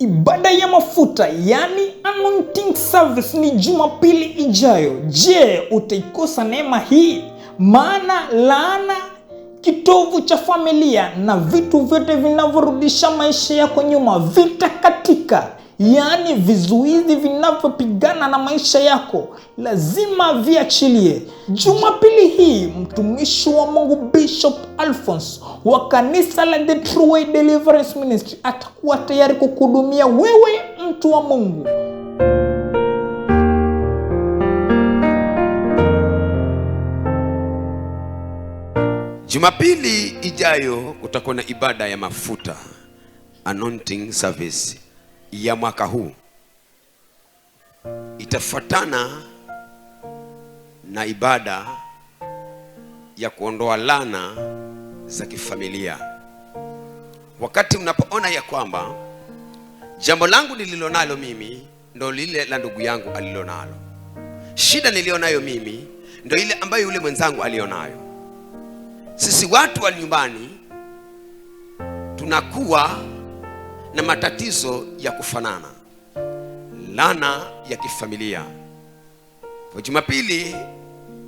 Ibada ya mafuta yani anointing service ni Jumapili ijayo. Je, utaikosa neema hii? Maana laana, kitovu cha familia na vitu vyote vinavyorudisha maisha yako nyuma vitakatika. Yani vizuizi vinavyopigana na maisha yako lazima viachilie. Jumapili hii mtumishi wa Mungu Bishop Alphonse wa kanisa la The True Way Deliverance Ministry atakuwa tayari kukuhudumia wewe mtu wa Mungu. Jumapili ijayo utakuwa na ibada ya mafuta, anointing service ya mwaka huu. Itafuatana na ibada ya kuondoa laana za kifamilia. Wakati unapoona ya kwamba jambo langu nililonalo mimi ndo lile la ndugu yangu alilonalo, shida nilionayo mimi ndo ile ambayo yule mwenzangu alionayo, sisi watu wa nyumbani tunakuwa na matatizo ya kufanana, laana ya kifamilia. Kwa Jumapili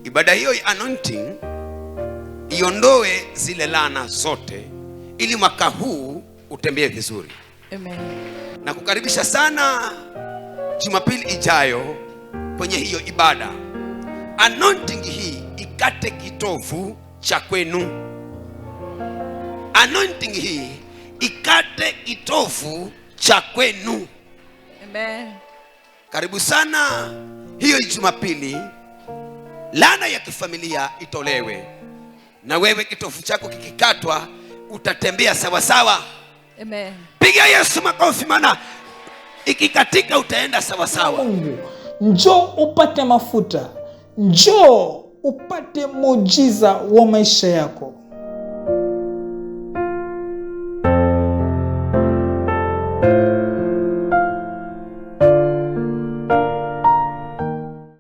ibada hiyo ya anointing iondoe zile laana zote ili mwaka huu utembee vizuri. Amen. Na kukaribisha sana Jumapili ijayo kwenye hiyo ibada. Anointing hii ikate kitovu cha kwenu. Anointing hii ikate kitovu cha kwenu. Amen. Karibu sana hiyo Jumapili, laana ya kifamilia itolewe, na wewe kitovu chako kikikatwa utatembea sawa sawa. Amen. Piga Yesu makofi, maana ikikatika utaenda sawa sawa. Mungu, njoo upate mafuta, njoo upate muujiza wa maisha yako.